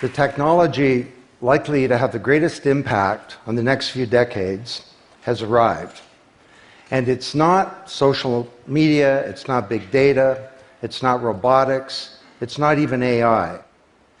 the technology likely to have the greatest impact on the next few decades has arrived. And it's not social media, it's not big data, it's not robotics, it's not even AI.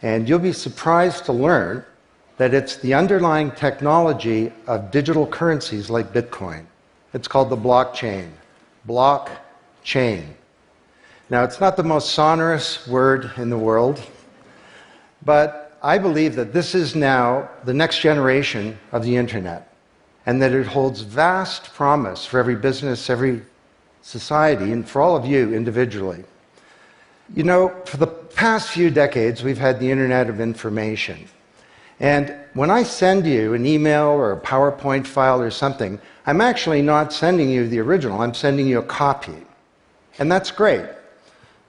And you'll be surprised to learn that it's the underlying technology of digital currencies like Bitcoin. It's called the blockchain. Blockchain. Now, it's not the most sonorous word in the world, but I believe that this is now the next generation of the internet, and that it holds vast promise for every business, every society, and for all of you individually. You know, for the past few decades, we've had the Internet of Information. And when I send you an email or a PowerPoint file or something, I'm actually not sending you the original, I'm sending you a copy. And that's great.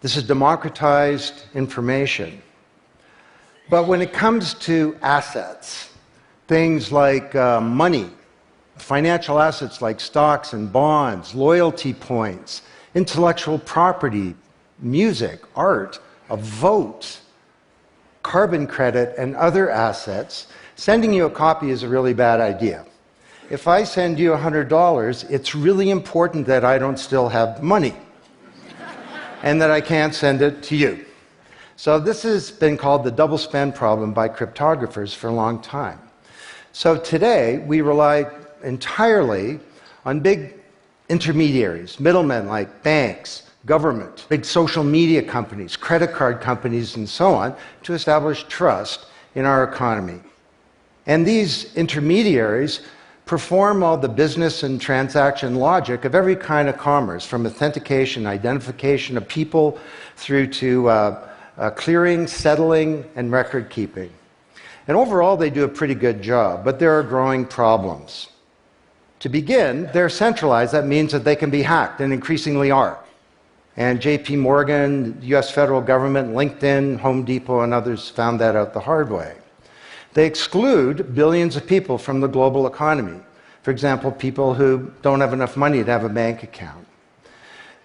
This is democratized information. But when it comes to assets, things like money, financial assets like stocks and bonds, loyalty points, intellectual property, music, art, a vote, carbon credit, and other assets, sending you a copy is a really bad idea. If I send you $100, it's really important that I don't still have money and that I can't send it to you. So this has been called the double spend problem by cryptographers for a long time. So today, we rely entirely on big intermediaries, middlemen like banks, government, big social media companies, credit card companies, and so on, to establish trust in our economy. And these intermediaries perform all the business and transaction logic of every kind of commerce, from authentication, identification of people, through to clearing, settling, and record keeping. And overall, they do a pretty good job, but there are growing problems. To begin, they're centralized. That means that they can be hacked, and increasingly are. And JP Morgan, the US federal government, LinkedIn, Home Depot, and others found that out the hard way. They exclude billions of people from the global economy. For example, people who don't have enough money to have a bank account.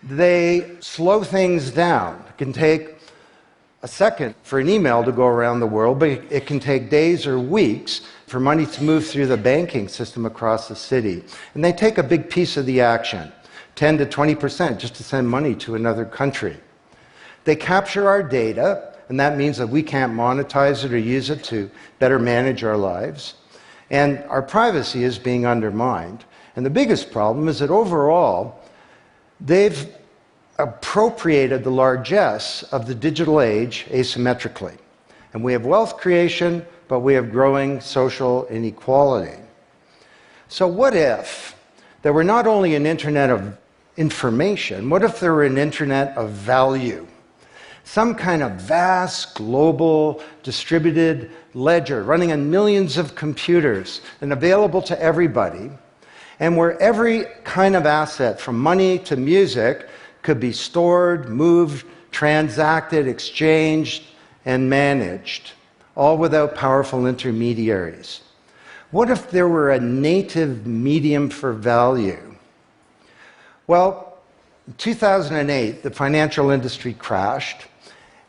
They slow things down. It can take a second for an email to go around the world, but it can take days or weeks for money to move through the banking system across the city. And they take a big piece of the action, 10 to 20%, just to send money to another country. They capture our data, and that means that we can't monetize it or use it to better manage our lives. And our privacy is being undermined. And the biggest problem is that overall, they've appropriated the largesse of the digital age asymmetrically. And we have wealth creation, but we have growing social inequality. So what if there were not only an internet of information, what if there were an internet of value? Some kind of vast, global, distributed ledger running on millions of computers and available to everybody, and where every kind of asset, from money to music, could be stored, moved, transacted, exchanged, and managed, all without powerful intermediaries. What if there were a native medium for value? Well, in 2008, the financial industry crashed,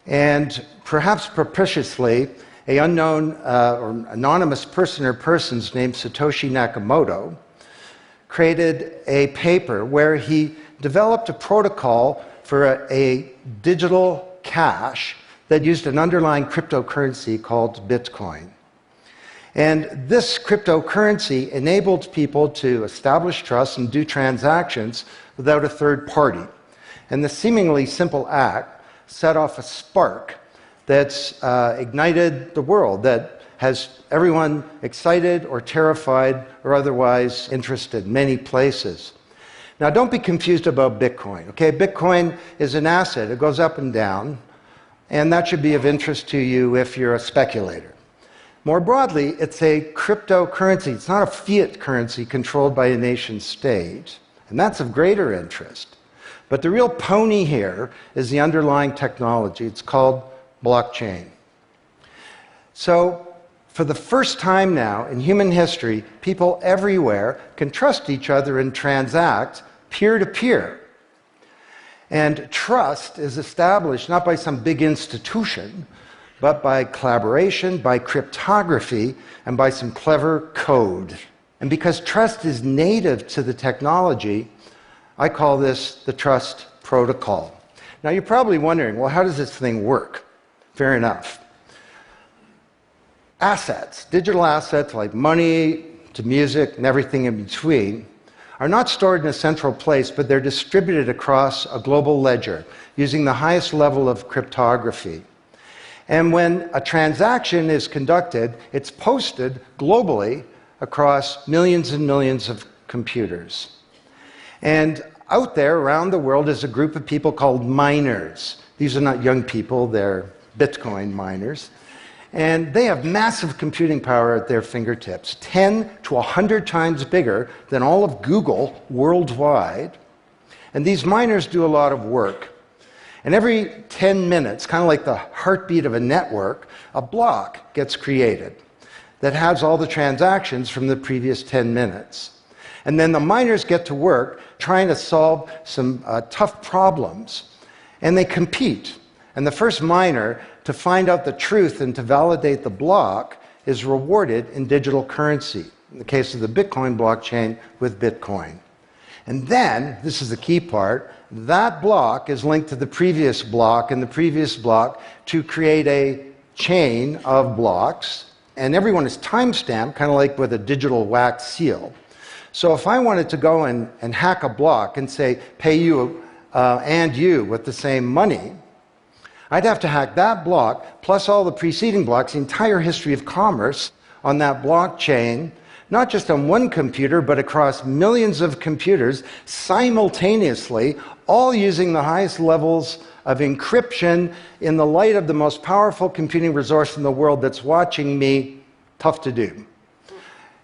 and perhaps propitiously, an unknown or anonymous person or persons named Satoshi Nakamoto created a paper where he developed a protocol for a digital cash that used an underlying cryptocurrency called Bitcoin. And this cryptocurrency enabled people to establish trust and do transactions without a third party. And the seemingly simple act set off a spark that's ignited the world, that has everyone excited or terrified or otherwise interested in many places. Now, don't be confused about Bitcoin, okay? Bitcoin is an asset. It goes up and down, and that should be of interest to you if you're a speculator. More broadly, it's a cryptocurrency. It's not a fiat currency controlled by a nation state, and that's of greater interest. But the real pony here is the underlying technology. It's called blockchain. So, for the first time now in human history, people everywhere can trust each other and transact peer-to-peer. And trust is established not by some big institution, but by collaboration, by cryptography, and by some clever code. And because trust is native to the technology, I call this the trust protocol. Now you're probably wondering, well, how does this thing work? Fair enough. Assets, digital assets like money to music and everything in between, are not stored in a central place, but they're distributed across a global ledger using the highest level of cryptography. And when a transaction is conducted, it's posted globally across millions and millions of computers. And out there around the world is a group of people called miners. These are not young people, they're Bitcoin miners. And they have massive computing power at their fingertips, 10 to 100 times bigger than all of Google worldwide. And these miners do a lot of work. And every 10 minutes, kind of like the heartbeat of a network, a block gets created that has all the transactions from the previous 10 minutes. And then the miners get to work trying to solve some tough problems. And they compete. And the first miner to find out the truth and to validate the block is rewarded in digital currency. In the case of the Bitcoin blockchain, with Bitcoin. And then, this is the key part, that block is linked to the previous block and the previous block to create a chain of blocks. And everyone is timestamped, kind of like with a digital wax seal. So if I wanted to go and hack a block and say, pay you and you with the same money, I'd have to hack that block, plus all the preceding blocks, the entire history of commerce on that blockchain, not just on one computer, but across millions of computers simultaneously, all using the highest levels of encryption in the light of the most powerful computing resource in the world that's watching me. Tough to do.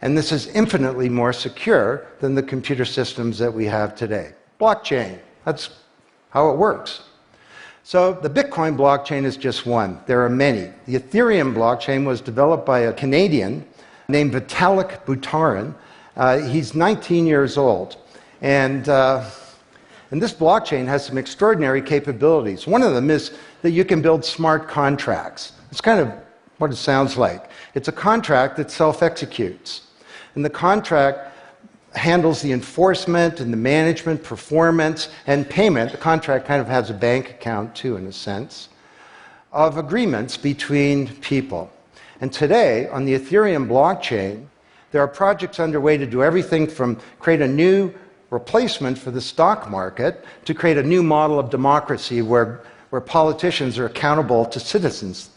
And this is infinitely more secure than the computer systems that we have today. Blockchain, that's how it works. So the Bitcoin blockchain is just one. There are many. The Ethereum blockchain was developed by a Canadian named Vitalik Buterin. He's 19 years old. And this blockchain has some extraordinary capabilities. One of them is that you can build smart contracts. It's kind of what it sounds like. It's a contract that self-executes. And the contract handles the enforcement and the management, performance, and payment. The contract kind of has a bank account, too, in a sense, of agreements between people. And today, on the Ethereum blockchain, there are projects underway to do everything from create a new replacement for the stock market to create a new model of democracy where politicians are accountable to citizens.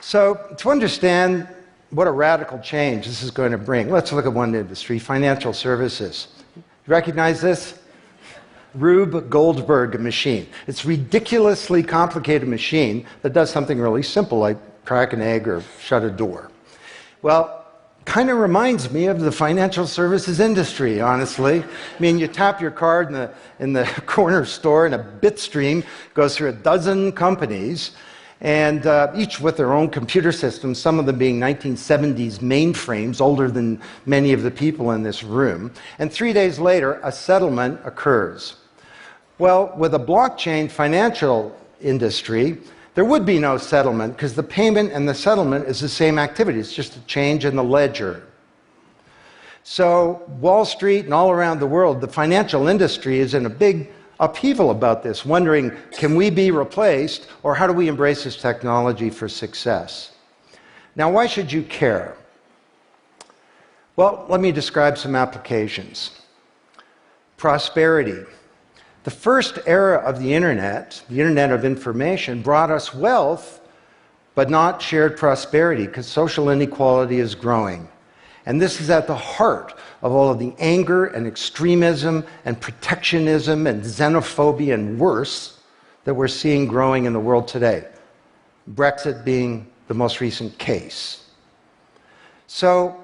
So, to understand what a radical change this is going to bring, let's look at one industry, financial services. You recognize this? Rube Goldberg machine. It's a ridiculously complicated machine that does something really simple, like crack an egg or shut a door. Well, kind of reminds me of the financial services industry, honestly. I mean, you tap your card in the corner store and a bit stream goes through a dozen companies, and each with their own computer systems, some of them being 1970s mainframes, older than many of the people in this room. And 3 days later, a settlement occurs. Well, with a blockchain financial industry, there would be no settlement because the payment and the settlement is the same activity. It's just a change in the ledger. So Wall Street and all around the world, the financial industry is in a big upheaval about this, wondering, can we be replaced, or how do we embrace this technology for success? Now, why should you care? Well, let me describe some applications. Prosperity. The first era of the Internet of information, brought us wealth, but not shared prosperity, because social inequality is growing. And this is at the heart of all of the anger and extremism and protectionism and xenophobia and worse that we're seeing growing in the world today. Brexit being the most recent case. So,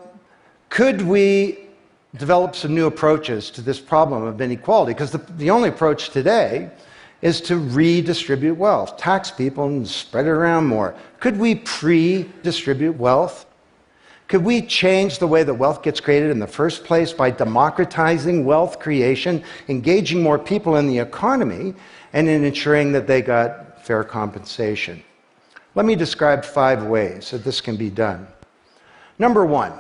could we develop some new approaches to this problem of inequality? Because the only approach today is to redistribute wealth, tax people and spread it around more. Could we pre-distribute wealth? Could we change the way that wealth gets created in the first place by democratizing wealth creation, engaging more people in the economy, and in ensuring that they got fair compensation. Let me describe 5 ways that this can be done. Number 1,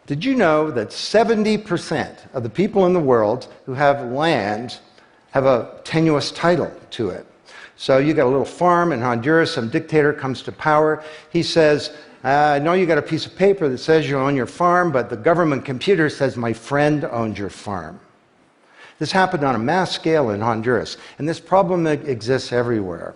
did you know that 70% of the people in the world who have land have a tenuous title to it? So you got a little farm in Honduras, some dictator comes to power, he says, I know you got a piece of paper that says you own your farm, but the government computer says my friend owns your farm. This happened on a mass scale in Honduras, and this problem exists everywhere.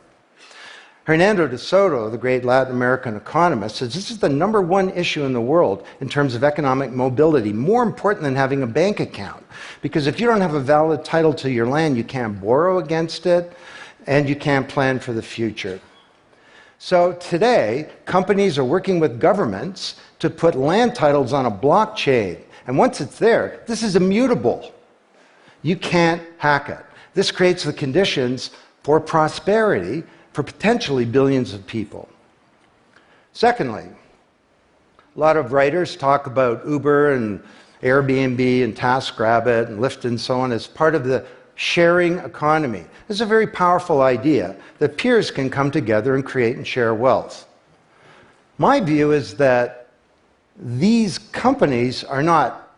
Hernando de Soto, the great Latin American economist, says this is the number 1 issue in the world in terms of economic mobility, more important than having a bank account. Because if you don't have a valid title to your land, you can't borrow against it, and you can't plan for the future. So today, companies are working with governments to put land titles on a blockchain. And once it's there, this is immutable. You can't hack it. This creates the conditions for prosperity for potentially billions of people. Secondly, a lot of writers talk about Uber and Airbnb and TaskRabbit and Lyft and so on as part of the sharing economy. This is a very powerful idea that peers can come together and create and share wealth. My view is that these companies are not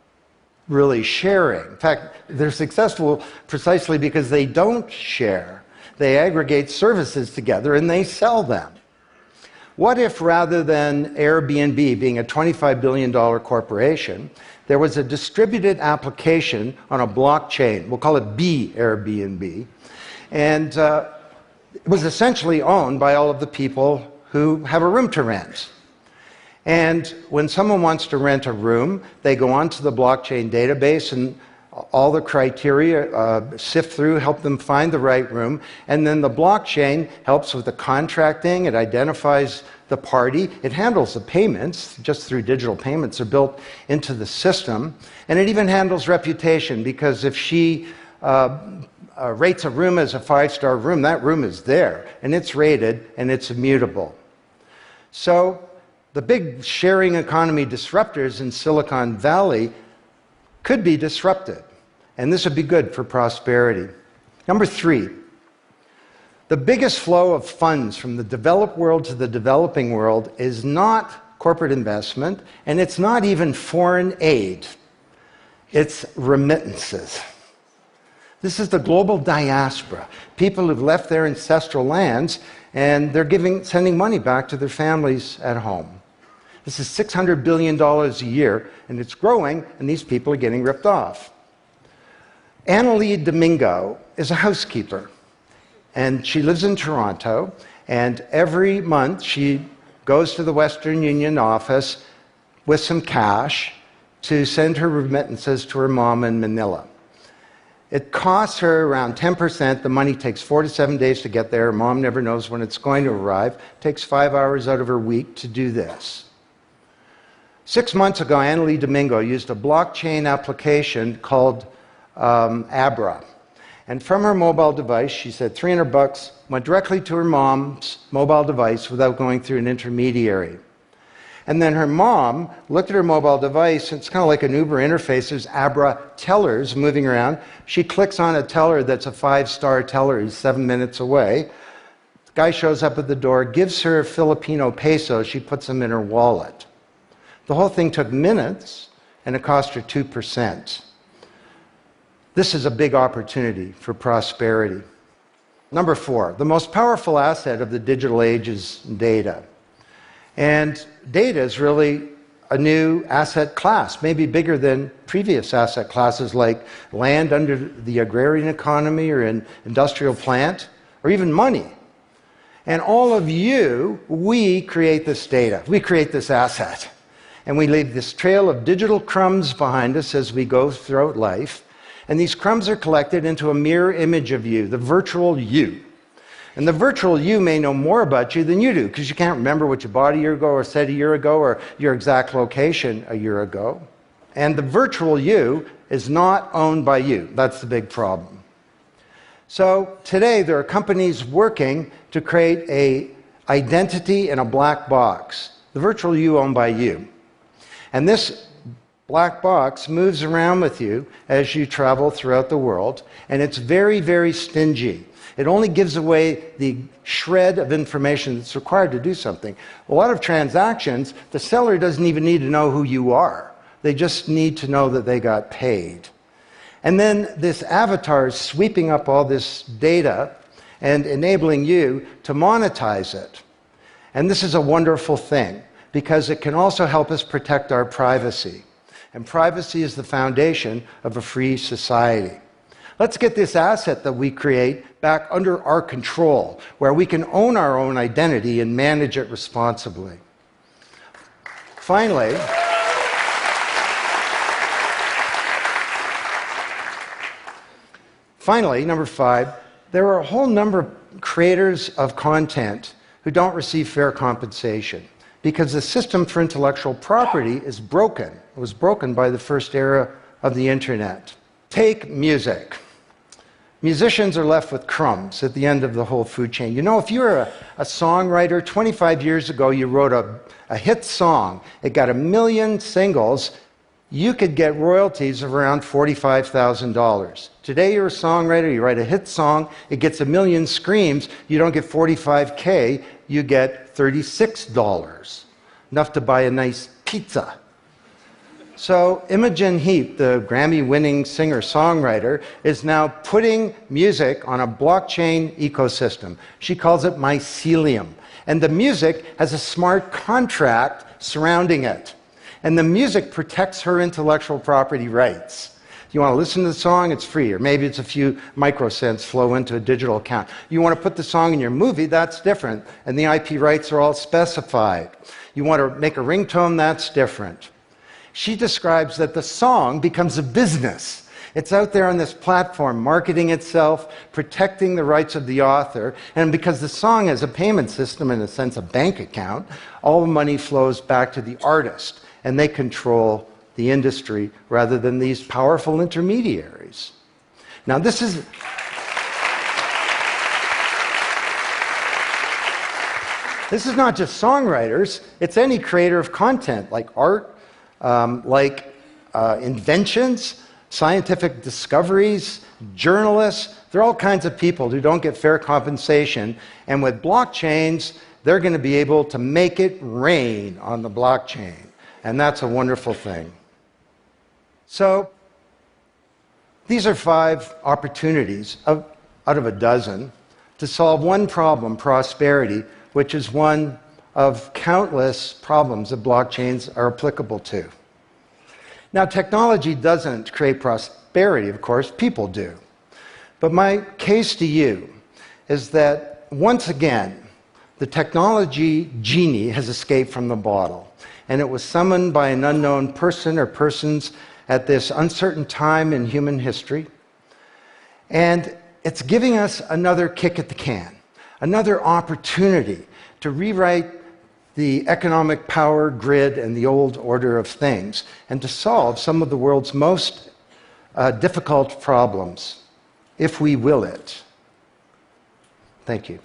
really sharing. In fact, they're successful precisely because they don't share. They aggregate services together and they sell them. What if rather than Airbnb being a $25 billion corporation, there was a distributed application on a blockchain, we'll call it B Airbnb, and it was essentially owned by all of the people who have a room to rent. And when someone wants to rent a room, they go onto the blockchain database and all the criteria sift through, help them find the right room, and then the blockchain helps with the contracting, it identifies the party, it handles the payments, just through digital payments are built into the system, and it even handles reputation, because if she rates a room as a 5-star room, that room is there, and it's rated, and it's immutable. So the big sharing economy disruptors in Silicon Valley could be disrupted, and this would be good for prosperity. Number 3, the biggest flow of funds from the developed world to the developing world is not corporate investment, and it's not even foreign aid. It's remittances. This is the global diaspora, people who've left their ancestral lands, and they're sending money back to their families at home. This is $600 billion a year, and it's growing, and these people are getting ripped off. Annalie Domingo is a housekeeper, and she lives in Toronto, and every month she goes to the Western Union office with some cash to send her remittances to her mom in Manila. It costs her around 10%. The money takes 4 to 7 days to get there. Her mom never knows when it's going to arrive. It takes 5 hours out of her week to do this. 6 months ago, Annalie Domingo used a blockchain application called Abra. And from her mobile device, she said $300 went directly to her mom's mobile device without going through an intermediary. And then her mom looked at her mobile device, and it's kind of like an Uber interface. There's Abra tellers moving around. She clicks on a teller that's a 5-star teller. He's 7 minutes away. The guy shows up at the door, gives her Filipino pesos. She puts them in her wallet. The whole thing took minutes, and it cost her 2%. This is a big opportunity for prosperity. Number 4, the most powerful asset of the digital age is data. And data is really a new asset class, maybe bigger than previous asset classes like land under the agrarian economy or an industrial plant, or even money. And all of you, we create this data. We create this asset. And we leave this trail of digital crumbs behind us as we go throughout life. And these crumbs are collected into a mirror image of you, the virtual you. And the virtual you may know more about you than you do, because you can't remember what you bought a year ago or said a year ago or your exact location a year ago. And the virtual you is not owned by you. That's the big problem. So today there are companies working to create an identity in a black box. The virtual you owned by you. And this black box moves around with you as you travel throughout the world, and it's very, very stingy. It only gives away the shred of information that's required to do something. A lot of transactions, the seller doesn't even need to know who you are. They just need to know that they got paid. And then this avatar is sweeping up all this data and enabling you to monetize it. And this is a wonderful thing, because it can also help us protect our privacy. And privacy is the foundation of a free society. Let's get this asset that we create back under our control, where we can own our own identity and manage it responsibly. Finally, number 5, there are a whole number of creators of content who don't receive fair compensation because the system for intellectual property is broken. It was broken by the first era of the internet. Take music. Musicians are left with crumbs at the end of the whole food chain. You know, if you're a songwriter, 25 years ago you wrote a hit song, it got 1 million singles, you could get royalties of around $45,000. Today you're a songwriter, you write a hit song, it gets 1 million screams, you don't get $45K, you get $36. Enough to buy a nice pizza. So Imogen Heap, the Grammy-winning singer-songwriter, is now putting music on a blockchain ecosystem. She calls it mycelium. And the music has a smart contract surrounding it. And the music protects her intellectual property rights. You want to listen to the song, it's free, or maybe it's a few microcents flow into a digital account. You want to put the song in your movie, that's different, and the IP rights are all specified. You want to make a ringtone, that's different. She describes that the song becomes a business. It's out there on this platform, marketing itself, protecting the rights of the author, and because the song has a payment system, in a sense a bank account, all the money flows back to the artist, and they control the industry rather than these powerful intermediaries. Now this is not just songwriters, it's any creator of content, like art, inventions, scientific discoveries, journalists. There are all kinds of people who don't get fair compensation, and with blockchains, they're going to be able to make it rain on the blockchain. And that's a wonderful thing. So, these are 5 opportunities out of a dozen to solve one problem, prosperity, which is one of countless problems that blockchains are applicable to. Now, technology doesn't create prosperity, of course, people do. But my case to you is that, once again, the technology genie has escaped from the bottle, and it was summoned by an unknown person or persons at this uncertain time in human history. And it's giving us another kick at the can, another opportunity to rewrite the economic power grid and the old order of things, and to solve some of the world's most difficult problems, if we will it. Thank you.